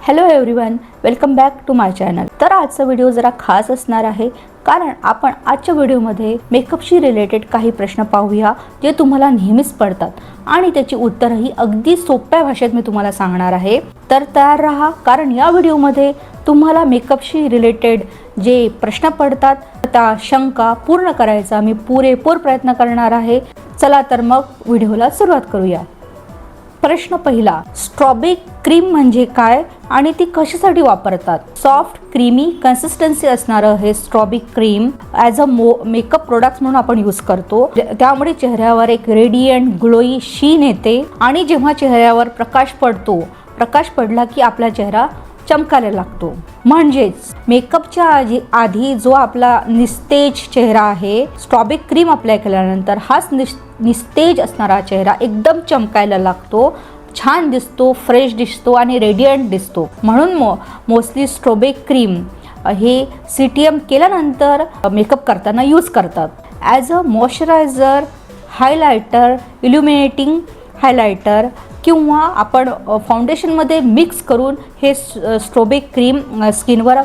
Hello everyone, welcome back to my channel. तर आजचा video जरा खास असणार आहे, कारण आपण आजच्या व्हिडिओमध्ये मेकअपशी रिलेटेड काही प्रश्न पाहूया जे तुम्हाला नेहमीच पडतात आणि त्याची उत्तरही अगदी सोप्या भाषेत मी तुम्हाला सांगणार आहे। तर तयार राहा, कारण या व्हिडिओमध्ये तुम्हाला मेकअपशी रिलेटेड जे प्रश्न पडतात त्या शंका पूर्ण करायचा मी पुरेपूर प्रयत्न करणार आहे। चला तर मग व्हिडिओला सुरुवात करूया। प्रश्न पहिला, स्ट्रॉबेरी क्रीम म्हणजे काय आणि ती कशासाठी वापरतात? सॉफ्ट क्रीमी कन्सिस्टन्सी असणारं हे strawberry cream as a makeup product म्हणून आपण यूज करतो। त्यामुळे चेहऱ्यावर एक रेडियंट ग्लोई शीन येते आणि जेव्हा चेहऱ्यावर प्रकाश पडला की आपला चेहरा चमकायला लागतो। म्हणजेच मेकअपच्या आधी जो आपला निस्तेज चेहरा आहे, स्ट्रॉबेरी क्रीम अप्लाय केल्यानंतर हाच निस्तेज असणारा चेहरा एकदम चमकायला लागतो, छान दिसतो, फ्रेश दिसतो आणि रेडियंट दिसतो। म्हणून मोस्टली स्ट्रॉबेरी क्रीम हे CTM केल्यानंतर मेकअप करताना यूज करतात। As a moisturiser, highlighter, illuminating highlighter किंवा आपण फाउंडेशनमध्ये मिक्स करून हे स्ट्रॉबेरी क्रीम स्किनवर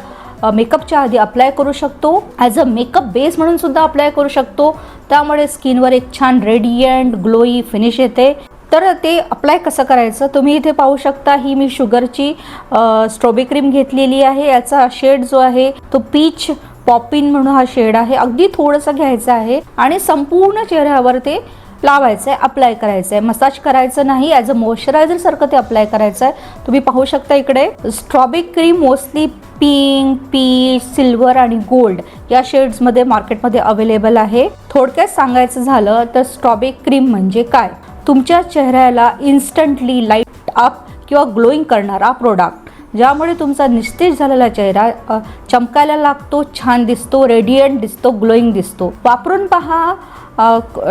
मेकअपच्या आधी अप्लाय करू शकतो। ॲज अ मेकअप बेस म्हणून सुद्धा अप्लाय करू शकतो। त्यामुळे स्किनवर एक छान रेडियंट ग्लोई फिनिश येते। तर ते अप्लाय कसं करायचं तुम्ही इथे पाहू शकता। ही मी शुगरची स्ट्रॉबेरी क्रीम घेतलेली आहे। याचा शेड जो आहे तो पीच पॉपिन म्हणून हा शेड आहे। अगदी थोडंसं घ्यायचं आहे आणि संपूर्ण चेहऱ्यावर ते लावायचं आहे, अप्लाय करायचं आहे, मसाज करायचं नाही, ॲज अ मॉइश्चरायझर सारखं ते अप्लाय करायचं आहे। तुम्ही पाहू शकता इकडे strawberry cream mostly pink, peach, silver आणि गोल्ड या शेड्समध्ये मार्केटमध्ये अवेलेबल आहे। थोडक्यात सांगायचं झालं तर स्ट्रॉबेरी क्रीम म्हणजे काय? तुमच्या चेहऱ्याला इन्स्टंटली लाईट अप किंवा ग्लोईंग करणारा प्रोडक्ट, ज्यामुळे तुमचा निस्तेज झालेला चेहरा चमकायला लागतो, छान दिसतो, रेडियंट दिसतो, ग्लोईंग दिसतो। वापरून पहा,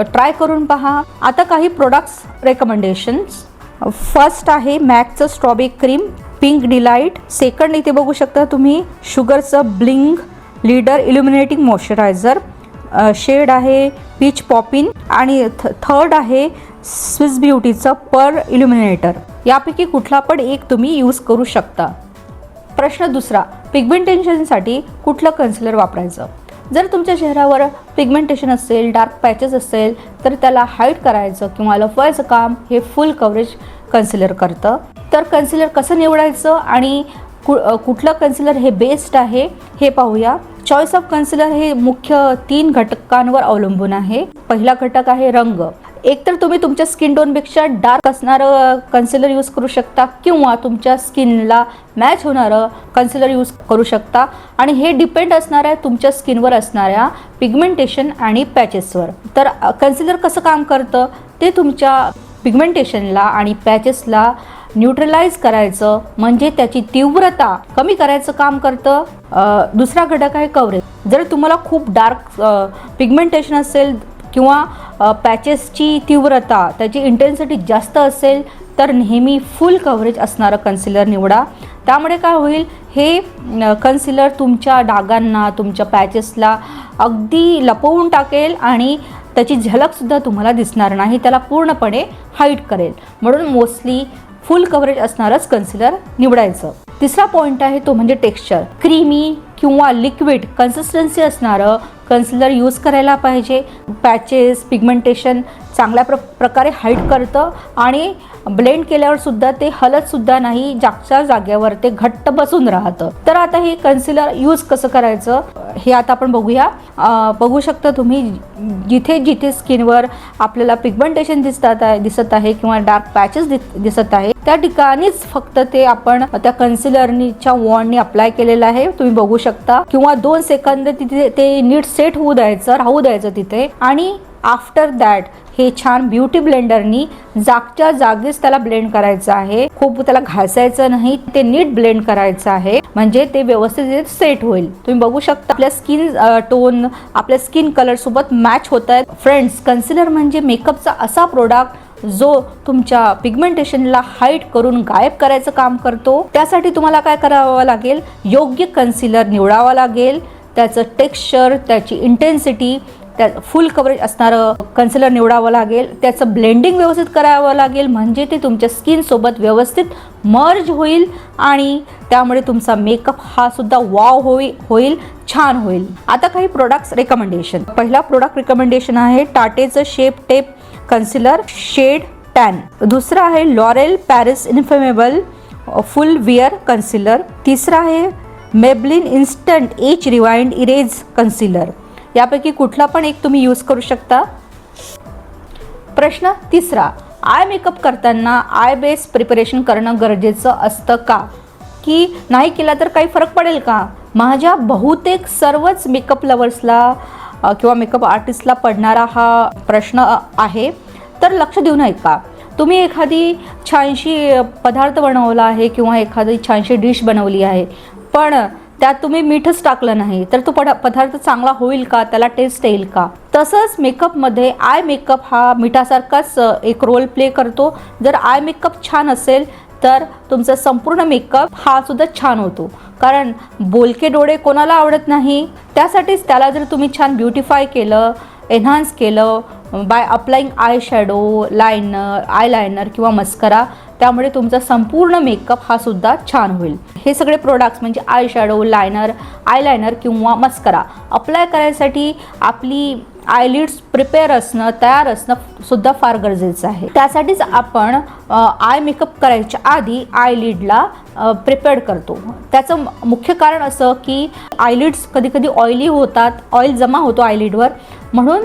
ट्राय करून पहा। आता काही प्रोडक्ट्स रेकमेंडेशन्स। फर्स्ट आहे मॅकचं strawberry cream pink delight. Second इथे बघू शकता तुम्ही शुगरचं bling leader illuminating moisturiser, shade आहे पीच पॉपिन। आणि थर्ड आहे स्विस ब्युटीचं पर इल्युमिनेटर। यापैकी कुठला पण एक तुम्ही यूज करू शकता। प्रश्न दुसरा, पिगमेंटेशनसाठी कुठलं कन्सिलर वापरायचं? जर तुमच्या चेहऱ्यावर पिगमेंटेशन असेल, डार्क पॅचेस असेल तर त्याला हाईड करायचं किंवा लपवायचं काम हे फुल कव्हरेज कन्सिलर करतं। तर कन्सिलर कसं निवडायचं आणि कुठलं कन्सिलर हे बेस्ट आहे हे पाहूया। चॉईस ऑफ कन्सिलर हे मुख्य 3 घटकांवर अवलंबून आहे। पहिला घटक आहे रंग। एकतर तुम्ही तुमच्या स्किन टोनपेक्षा डार्क असणारं कन्सिलर यूज करू शकता किंवा तुमच्या स्किनला मॅच होणारं कन्सिलर यूज करू शकता आणि हे डिपेंड असणार आहे तुमच्या स्किनवर असणाऱ्या पिगमेंटेशन आणि पॅचेसवर। तर कन्सिलर कसं काम करतं ते तुमच्या पिगमेंटेशनला आणि पॅचेसला न्यूट्रलाइज करायचं, म्हणजे त्याची तीव्रता कमी करायचं काम करतं। दुसरा घटक आहे कव्हरेज। जर तुम्हाला खूप डार्क पिगमेंटेशन असेल किंवा पॅचेसची तीव्रता त्याची इंटेन्सिटी जास्त असेल तर नेहमी फुल कव्हरेज असणारं कन्सिलर निवडा। त्यामुळे काय होईल, हे कन्सिलर तुमच्या डागांना, तुमच्या पॅचेसला अगदी लपवून टाकेल आणि त्याची झलकसुद्धा तुम्हाला दिसणार नाही, त्याला पूर्णपणे हाईड करेल। म्हणून मोस्टली फुल कव्हरेज असणारच कन्सिलर निवडायचं। तिसरा पॉईंट आहे तो म्हणजे टेक्स्चर। क्रीमी किंवा लिक्विड कन्सिस्टन्सी असणारं कन्सिलर यूज करायला पाहिजे। पॅचेस, पिगमेंटेशन चांगल्या प्रकारे हाईड करतं आणि ब्लेंड केल्यावर सुद्धा ते हलतसुद्धा नाही, जागच्या जागेवर ते घट्ट बसून राहतं। तर आता हे कन्सिलर यूज कसं करायचं हे आता आपण बघूया। बघू शकता तुम्ही जिथे जिथे स्किनवर आपल्याला पिगमेंटेशन दिसत आहे किंवा डार्क पॅचेस दिसत आहे त्या ठिकाणीच फक्त ते आपण त्या कन्सिलरच्या वॉन्डनी अप्लाय केलेलं आहे, तुम्ही बघू शकता। किंवा 2 सेकंद तिथे ते नीट सेट राहू द्यायचं तिथे आणि आफ्टर दॅट हे छान ब्युटी ब्लेंडरनी जागच्या जागीच त्याला ब्लेंड करायचं आहे। खूप त्याला घासायचं नाही, ते नीट ब्लेंड करायचं आहे, म्हणजे ते व्यवस्थित सेट होईल। तुम्ही बघू शकता आपल्या स्किन टोन आपल्या स्किन कलर सोबत मॅच होत आहेत। फ्रेंड्स, कन्सिलर म्हणजे मेकअपचा असा प्रोडक्ट जो तुमच्या पिगमेंटेशनला हाईड करून गायब करायचं काम करतो। त्यासाठी तुम्हाला काय करावं लागेल, योग्य कन्सिलर निवडावा लागेल, त्याचं टेक्स्चर, त्याची इंटेन्सिटी, त्या फुल कव्हरेज असणारं कन्सिलर निवडावं लागेल, त्याचं ब्लेंडिंग व्यवस्थित करावं लागेल, म्हणजे ते तुमच्या स्किनसोबत व्यवस्थित मर्ज होईल आणि त्यामुळे तुमचा मेकअप हा सुद्धा वाव होईल, छान होईल. आता काही प्रोडक्ट्स रिकमेंडेशन. पहिला प्रोडक्ट रिकमेंडेशन आहे टाटेचं shape tape concealer shade tan. दुसरा आहे L'Oreal Paris infallible full wear concealer. तिसरा आहे Maybelline instant age rewind erase concealer. यापैकी कुठला पण एक तुम्ही यूज करू शकता. प्रश्न तिसरा, आय मेकअप करताना आय बेस प्रिपरेशन करणं गरजेचं असतं का, की नाही केला तर काही फरक पडेल का? माझ्या बहुतेक सर्वच मेकअप लवर्सला किंवा मेकअप आर्टिस्टला पडणारा हा प्रश्न आहे. तर लक्ष देऊ नये का? तुम्ही एखादी छानशी पदार्थ बनवला आहे किंवा एखादी छानशी डिश बनवली आहे, पण त्यात तुम्ही मीठच टाकलं नाही, तर तो पदार्थ चांगला होईल का? त्याला टेस्ट येईल का? तसंच मेकअपमध्ये आय मेकअप हा मिठासारखाच एक रोल प्ले करतो. जर आय मेकअप छान असेल तर तुमचा संपूर्ण मेकअप हा सुद्धा छान होतो. कारण बोलके डोळे कोणाला आवडत नाही. त्यासाठीच त्याला जर तुम्ही छान ब्युटिफाय केलं, एन्हान्स केलं by applying eye shadow, eyeliner किंवा मस्करा, त्यामुळे तुमचा संपूर्ण मेकअप हा सुद्धा छान होईल. हे सगळे प्रोडक्ट्स म्हणजे आय शॅडो, आयलायनर किंवा मस्करा अप्लाय करायसाठी आपली आयलिड्स प्रिपेअर असणं, तयार असणं सुद्धा फार गरजेचं आहे. त्यासाठीच आपण आय मेकअप करायच्या आधी आयलिडला प्रिपेअर करतो. त्याचं मुख्य कारण असं की आयलिड्स कधी ऑइली होतात, ऑइल जमा होतो आयलिडवर, म्हणून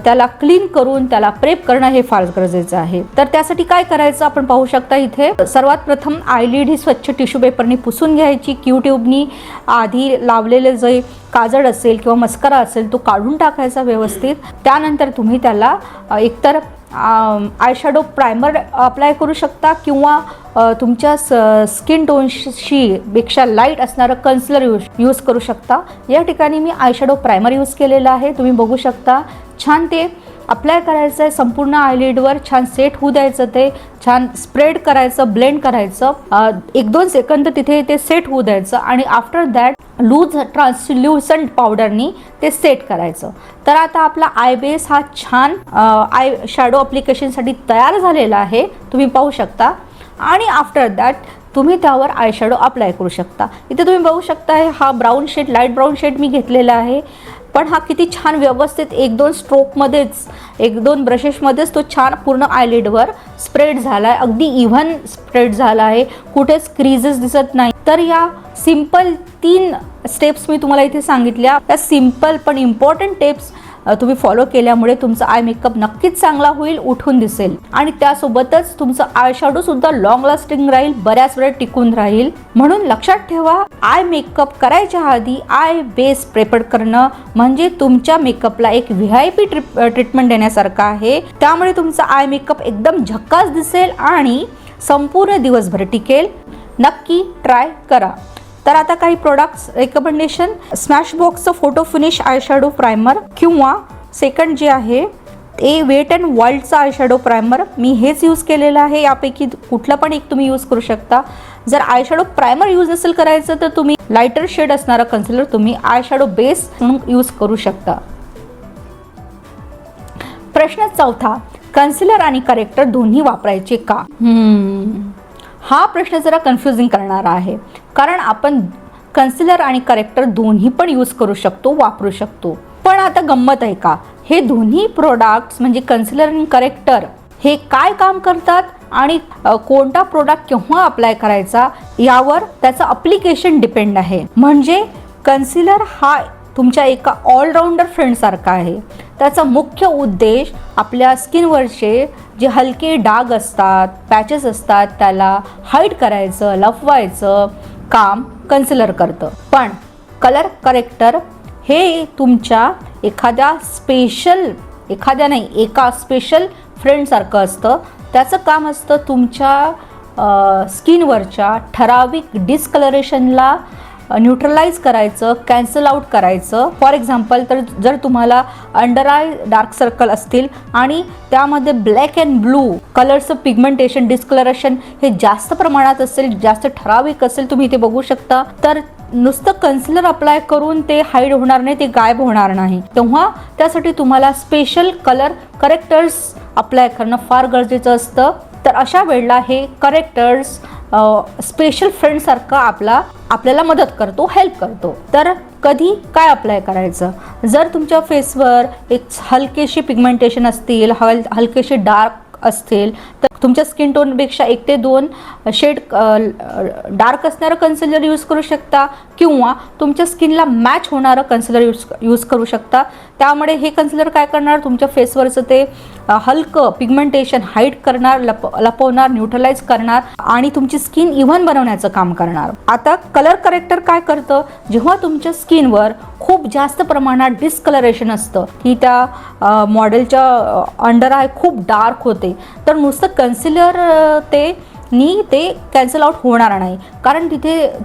त्याला क्लीन करून त्याला प्रेप करणं हे फार गरजेचं आहे. तर त्यासाठी काय करायचं आपण पाहू शकता इथे. सर्वात प्रथम आयलिड ही स्वच्छ टिश्यू पेपरनी पुसून घ्यायची. क्यू ट्यूबनी आधी लावलेले जे काजळ असेल किंवा मस्करा असेल तो काढून टाकायचा व्यवस्थित. त्यानंतर तुम्ही त्याला एकतर आयशॅडो प्रायमर अप्लाय करू शकता किंवा तुमच्या स्किन टोनशी पेक्षा लाईट असणारं कन्सिलर यूज करू शकता. या ठिकाणी मी आयशॅडो प्रायमर यूज केलेलं आहे, तुम्ही बघू शकता. छान ते अप्लाय करायचं आहे संपूर्ण आयलिडवर, छान सेट होऊ द्यायचं, ते छान स्प्रेड करायचं, ब्लेंड करायचं, 1-2 सेकंद तिथे ते सेट होऊ द्यायचं आणि आफ्टर दॅट लूज ट्रान्सल्युसंट पावडरनी ते सेट करायचं. तर आता आपला आय बेस हा छान आय शॅडो ॲप्लिकेशनसाठी तयार झालेला आहे, तुम्ही पाहू शकता. आणि आफ्टर दॅट तुम्ही त्यावर आय शॅडो अप्लाय करू शकता. इथे तुम्ही बघू शकता हा brown shade, light brown shade मी घेतलेला आहे, पण हा किती छान व्यवस्थित 1-2 स्ट्रोकमध्येच, 1-2 ब्रशेसमध्येच तो छान पूर्ण आयलिडवर स्प्रेड झाला आहे, अगदी इव्हन स्प्रेड झाला आहे, कुठेच क्रीजेस दिसत नाही. तर या सिंपल 3 स्टेप्स मी तुम्हाला इथे सांगितल्या. त्या सिंपल पण इम्पॉर्टंट टिप्स तुम्ही फॉलो केल्यामुळे तुमचा आय मेकअप नक्कीच चांगला होईल, उठून दिसेल आणि त्यासोबतच तुमचं आय शॅडो सुद्धा लॉंग लास्टिंग राहील, बऱ्याच वेळ टिकून राहील. म्हणून लक्षात ठेवा, आय मेकअप करायच्या आधी आय बेस प्रिपेअर करणं म्हणजे तुमच्या मेकअपला एक VIP ट्रीटमेंट देण्यासारखं आहे. त्यामुळे तुमचा आय मेकअप एकदम झक्कास दिसेल आणि संपूर्ण दिवसभर टिकेल. नक्की ट्राय करा. तर आता काही प्रोडक्ट्स रिकमेंडेशन. स्मॅशबॉक्सचं photo finish eye shadow primer किंवा सेकंड जे आहे ते वेट अँड वाईल्डचा आय शॅडो प्रायमर, मी हेच यूज केलेलं आहे. यापैकी कुठलं पण एक तुम्ही यूज करू शकता. जर आय शॅडो प्रायमर यूज नसेल करायचं तर तुम्ही लाईटर शेड असणारा कन्सिलर तुम्ही आय शॅडो बेस म्हणून यूज करू शकता. प्रश्न चौथा, कन्सिलर आणि करेक्टर दोन्ही वापरायचे का? हा प्रश्न जरा कन्फ्युजिंग करणारा आहे, कारण आपण कन्सिलर आणि करेक्टर दोन्ही पण यूज करू शकतो, वापरू शकतो. पण आता गंमत आहे का, हे दोन्ही प्रोडक्ट्स म्हणजे कन्सिलर आणि करेक्टर हे काय काम करतात आणि कोणता प्रोडक्ट केव्हा अप्लाय करायचा यावर त्याचं ॲप्लिकेशन डिपेंड आहे. म्हणजे कन्सिलर हा तुमच्या एका ऑलराऊंडर फ्रेंडसारखा आहे. त्याचा मुख्य उद्देश आपल्या स्किनवरचे जे हलके डाग असतात, पॅचेस असतात, त्याला हाईड करायचं, लपवायचं काम कन्सिलर करतं. पण कलर करेक्टर हे तुमच्या एका स्पेशल फ्रेंडसारखं असतं. त्याचं काम असतं तुमच्या स्किनवरच्या ठराविक डिस्कलरेशनला न्यूट्रलाइज करायचं, कॅन्सल आउट करायचं. फॉर एक्झाम्पल, तर जर तुम्हाला अंडर आय डार्क सर्कल असतील आणि त्यामध्ये ब्लॅक अँड ब्लू कलरचं पिगमेंटेशन, डिस्कलरेशन हे जास्त प्रमाणात असेल, जास्त ठराविक असेल, तुम्ही इथे बघू शकता, तर नुसतं कन्सिलर अप्लाय करून ते हाईड होणार नाही, ते गायब होणार नाही. तेव्हा त्यासाठी तुम्हाला स्पेशल कलर करेक्टर्स अप्लाय करणं फार गरजेचं असतं. तर अशा वेळेला हे करेक्टर्स स्पेशल फ्रेंडसारखं आपल्याला मदत करतो, हेल्प करतो. तर कधी काय अप्लाय करायचं? जर तुमच्या फेसवर एक हलकेशी पिगमेंटेशन असतील, हलकेशी डार्क असतील, तर तुमच्या स्किन टोनपेक्षा 1 ते 2 शेड डार्क असणारं कन्सिलर यूज करू शकता किंवा तुमच्या स्किनला मॅच होणारं कन्सिलर यूज करू शकता. त्यामुळे हे कन्सिलर काय करणार, तुमच्या फेसवरचं ते हलकं पिगमेंटेशन हाईड करणार, लपवणार, न्यूट्रलाइज करणार आणि तुमची स्किन इव्हन बनवण्याचं काम करणार. आता कलर करेक्टर काय करतं, जेव्हा तुमच्या स्किनवर खूप जास्त प्रमाणात डिस्कलरेशन असतं की त्या मॉडेलच्या अंडर आय खूप डार्क होते, तर नुसतं कन्सिलर ते कॅन्सल आउट होणार नाही. कारण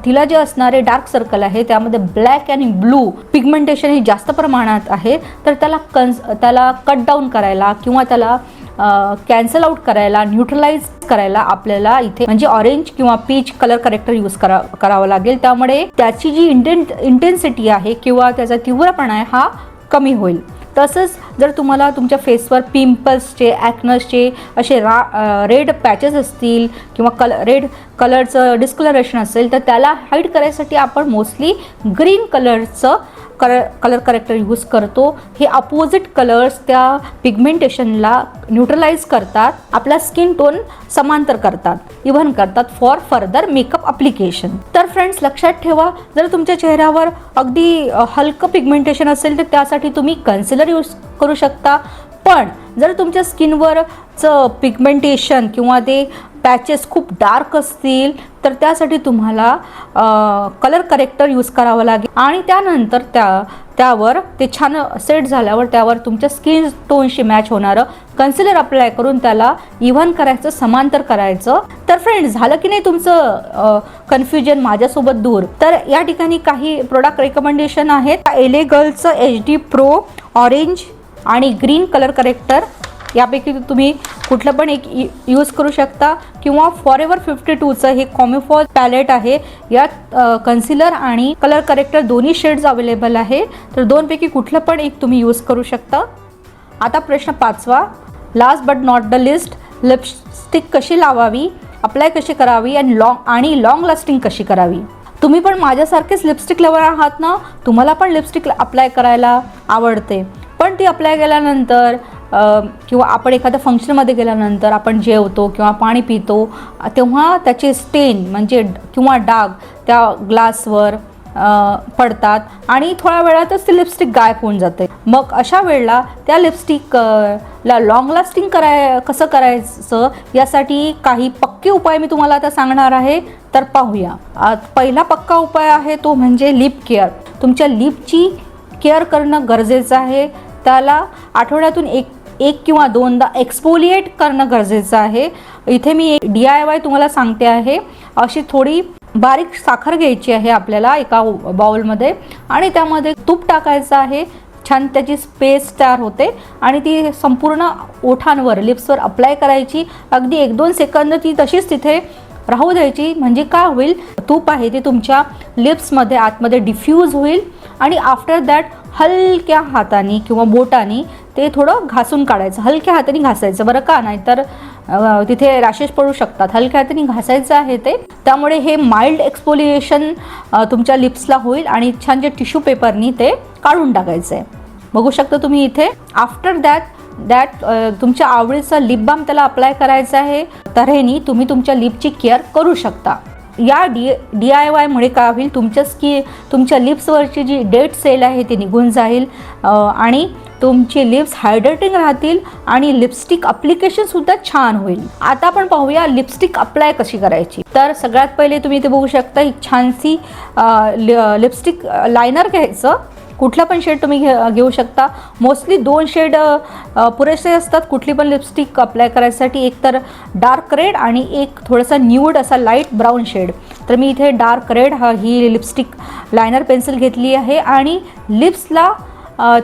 तिला जे असणारे डार्क सर्कल आहे त्यामध्ये ब्लॅक आणि ब्लू पिगमेंटेशन हे जास्त प्रमाणात आहे. तर त्याला कट डाऊन करायला किंवा त्याला कॅन्सल आउट करायला, न्यूट्रलाइज करायला आपल्याला इथे म्हणजे ऑरेंज किंवा पीच कलर करेक्टर यूज करावं लागेल. त्यामुळे त्याची जी इंटेन्सिटी आहे किंवा त्याचा तीव्रपणा आहे हा कमी होईल. तसंच जर तुम्हाला तुमच्या फेसवर पिंपल्सचे, ॲक्नसचे असे रेड पॅचेस असतील किंवा रेड कलरचं डिस्कलरेशन असेल, तर त्याला हाईड करायसाठी आपण मोस्टली ग्रीन कलरचं कलर करेक्टर यूज करतो. हे अपोजिट कलर्स त्या पिगमेंटेशनला न्यूट्रलाइज करतात, आपला स्किन टोन समांतर करतात, इव्हन करतात फॉर फर्दर मेकअप ॲप्लिकेशन. तर फ्रेंड्स लक्षात ठेवा, जर तुमच्या चेहऱ्यावर अगदी हलकं पिगमेंटेशन असेल तर त्यासाठी तुम्ही कन्सिलर यूज करू शकता. पण जर तुमच्या स्किनवरचं पिगमेंटेशन किंवा ते पॅचेस खूप डार्क असतील तर त्यासाठी तुम्हाला कलर करेक्टर यूज करावं लागेल आणि त्यानंतर त्यावर ते छान सेट झाल्यावर त्यावर तुमच्या स्किन टोनशी मॅच होणारं कन्सिलर अप्लाय करून त्याला इव्हन करायचं, समांतर करायचं. तर फ्रेंड्स झालं की नाही तुमचं कन्फ्युजन माझ्यासोबत दूर? तर या ठिकाणी काही प्रोडक्ट रेकमेंडेशन आहेत. एले गर्लचं HD Pro ऑरेंज आणि ग्रीन कलर करेक्टर यापैकी तुम्ही कुठलं पण एक यूज करू शकता किंवा फॉरेवर 52चं हे कॉम्फॉर्ट पॅलेट आहे. यात कन्सिलर आणि कलर करेक्टर दोन्ही शेड्स अवेलेबल आहे. तर दोनपैकी कुठलं पण एक तुम्ही यूज करू शकता. आता प्रश्न 5वा, last but not the least, lipstick कशी लावावी, अप्लाय कशी करावी आणि लॉंग लास्टिंग कशी करावी? तुम्ही पण माझ्यासारखेच लिपस्टिक लवर आहात ना? तुम्हाला पण लिपस्टिक अप्लाय करायला आवडते, पण ती अप्लाय केल्यानंतर किंवा आपण एखाद्या फंक्शनमध्ये गेल्यानंतर आपण जेवतो किंवा पाणी पितो तेव्हा त्याचे स्टेन म्हणजे किंवा डाग त्या ग्लासवर पडतात आणि थोड्या वेळातच ती लिपस्टिक गायब होऊन जाते. मग अशा वेळेला त्या लिपस्टिकला लॉंग लास्टिंग कसं करायचं यासाठी काही पक्के उपाय मी तुम्हाला आता सांगणार आहे. तर पाहूया. पहिला पक्का उपाय आहे तो म्हणजे लिप केअर. तुमच्या लिपची केअर करणं गरजेचं आहे. त्याला आठवड्यातून एक किंवा 2दा एक्सफोलिएट करणं गरजेचं आहे. इथे मी DIY तुम्हाला सांगते आहे. अशी थोडी बारीक साखर घ्यायची आहे आपल्याला एका बाउलमध्ये आणि त्यामध्ये तूप टाकायचं आहे. छान त्याची पेस्ट तयार होते आणि ती संपूर्ण ओठांवर, लिप्सवर अप्लाय करायची. अगदी 1-2 सेकंद ती तशीच तिथे राहू द्यायची. म्हणजे काय होईल, तूप आहे ते तुमच्या लिप्समध्ये आतमध्ये डिफ्यूज होईल आणि आफ्टर दॅट हलक्या हाताने किंवा बोटाने ते थोडं घासून काढायचं. हलक्या हाताने घासायचं बरं का, नाहीतर तिथे रॅशेस पडू शकतात. हलक्या हाताने घासायचं आहे ते. त्यामुळे हे माइल्ड एक्सफोलिएशन तुमच्या लिप्सला होईल आणि छान जे टिश्यू पेपरनी ते काढून टाकायचं आहे. बघू शकता तुम्ही इथे. आफ्टर दॅट तुमच्या आवडीचा लिप बाम त्याला अप्लाय करायचं आहे. तऱ्हेने तुम्ही तुमच्या लिपची केअर करू शकता. या DIYमुळे काय होईल, तुमच्या लिप्सवरची जी डेड सेल आहे ती निघून जाईल आणि तुमचे लिप्स हायड्रेटिंग राहतील आणि लिपस्टिक ॲप्लिकेशनसुद्धा छान होईल. आता आपण पाहूया लिपस्टिक अप्लाय कशी करायची. तर सगळ्यात पहिले तुम्ही इथे बघू शकता एक छानशी लिपस्टिक लायनर घ्यायचं. कुठला पण शेड तुम्ही घेऊ शकता. मोस्टली 2 शेड पुरेसे असतात कुठली पण लिपस्टिक अप्लाय करायसाठी. एक तर डार्क रेड आणि एक थोडासा न्यूड असा लाईट ब्राऊन शेड. तर मी इथे डार्क रेड ही लिपस्टिक लायनर पेन्सिल घेतली आहे आणि लिप्सला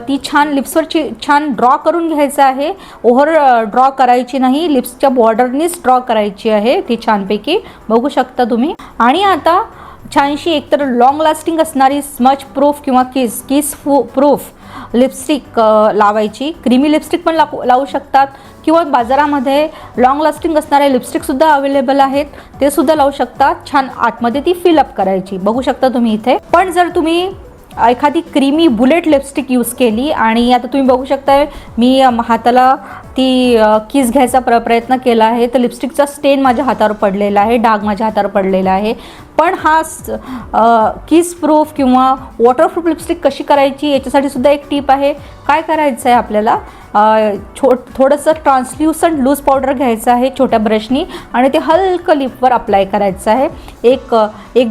ती लिप्सवरची छान ड्रॉ करून घ्यायचं आहे. ओव्हर ड्रॉ करायची नाही, लिप्सच्या बॉर्डरनीच ड्रॉ करायची आहे ती छानपैकी. बघू शकता तुम्ही. आणि आता छानशी एकतर लॉंग लास्टिंग असणारी स्मच प्रूफ किंवा किस प्रूफ लिपस्टिक लावायची. क्रीमी लिपस्टिक पण लावू शकतात किंवा बाजारामध्ये लॉंग लास्टिंग असणारे लिपस्टिकसुद्धा अवेलेबल आहेत, ते सुद्धा लावू शकतात. छान आतमध्ये ती फिलअप करायची, बघू शकता तुम्ही इथे. पण जर तुम्ही एखादी क्रीमी बुलेट लिपस्टिक यूज केली आणि आता तुम्ही बघू शकताय मी हाताला ती किस घ्यायचा प्रयत्न केला आहे, तर लिपस्टिकचा स्टेन माझ्या हातावर पडलेला आहे, डाग माझ्या हातावर पडलेला आहे. पण हा किस प्रूफ किंवा वॉटरप्रूफ लिपस्टिक कशी करायची याच्यासाठी सुद्धा एक टीप आहे. काय करायचं आहे आपल्याला, थोडंसं ट्रान्सल्युसंट लूज पावडर घ्यायचं आहे छोट्या ब्रशनी आणि ते हलकं लिपवर अप्लाय करायचं आहे. एक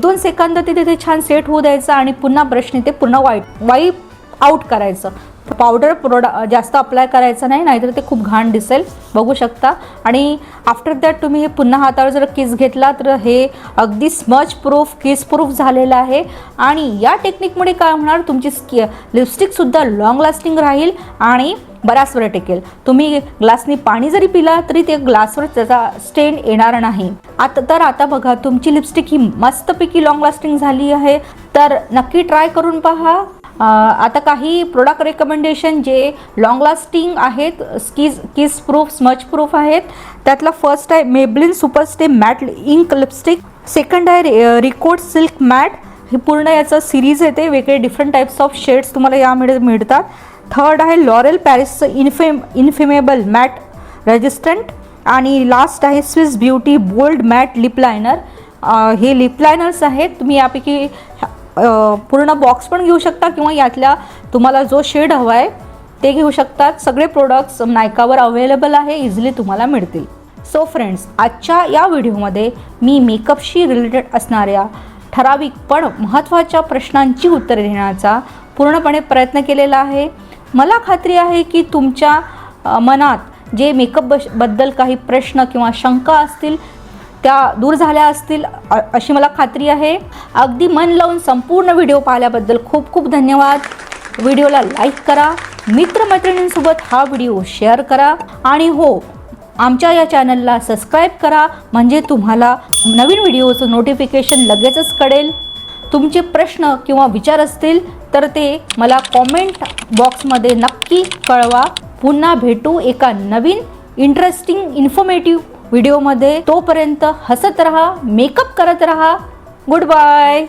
2 सेकंद ते तिथे छान सेट होऊ द्यायचं आणि पुन्हा ब्रशने ते पुन्हा वाईप आउट करायचं. पावडर जास्त अप्लाय करायचं नाही, नाहीतर ते खूप घाण दिसेल, बघू शकता. आणि आफ्टर दॅट तुम्ही हे पुन्हा हातावर जर किस घेतला तर हे अगदी स्मच प्रूफ किस प्रूफ झालेलं आहे. आणि या टेक्निकमुळे काय होणार, तुमची लिपस्टिकसुद्धा लॉंग लास्टिंग राहील आणि बराच वेळ टिकेल. तुम्ही ग्लासनी पाणी जरी पिला तरी ते ग्लासवर त्याचा स्टेन येणार नाही. आता बघा, तुमची लिपस्टिक ही मस्तपैकी लॉंग लास्टिंग झाली आहे, तर नक्की ट्राय करून पहा. आता काही प्रोडक्ट रेकमेंडेशन जे लॉंग लास्टिंग आहेत, किस प्रूफ स्मच प्रूफ आहेत. त्यातला फर्स्ट आहे Maybelline super stay matte ink lipstick. Second आहे रिकोड सिल्क मॅट. ही पूर्ण याचं सिरीज येते, वेगळे डिफरंट टाईप्स ऑफ शेड्स तुम्हाला यामध्ये मिळतात. थर्ड आहे लॉरेल पॅरिसचं इन्फेमेबल मॅट रेजिस्टंट. आणि लास्ट आहे Swiss beauty bold matte lip liner. हे लिप लायनर्स आहेत, तुम्ही यापैकी पूर्ण बॉक्स पण घेऊ शकता किंवा यातल्या तुम्हाला जो शेड हवा आहे ते घेऊ शकतात. सगळे प्रोडक्ट्स नायकावर अवेलेबल आहे, इझिली तुम्हाला मिळतील. सो फ्रेंड्स, आजच्या या व्हिडिओमध्ये मी मेकअपशी रिलेटेड असणाऱ्या ठराविक पण महत्त्वाच्या प्रश्नांची उत्तरे देण्याचा पूर्णपणे प्रयत्न केलेला आहे. मला खात्री आहे की तुमच्या मनात जे मेकअपबद्दल काही प्रश्न किंवा शंका असतील त्या दूर झाल्या असतील अशी मला खात्री आहे. अगदी मन लावून संपूर्ण व्हिडिओ पाहिल्याबद्दल खूप खूप धन्यवाद. व्हिडिओला लाईक करा, मित्रमैत्रिणींसोबत हा व्हिडिओ शेअर करा आणि हो, आमच्या या चॅनलला सबस्क्राईब करा, म्हणजे तुम्हाला नवीन व्हिडिओचं नोटिफिकेशन लगेचच कळेल. तुमचे प्रश्न किंवा विचार असतील तर ते मला कॉमेंट बॉक्समध्ये नक्की कळवा. पुन्हा भेटू एका नवीन इंटरेस्टिंग इन्फॉर्मेटिव्ह व्हिडिओमध्ये. तोपर्यंत हसत रहा, मेकअप करत रहा. Good bye.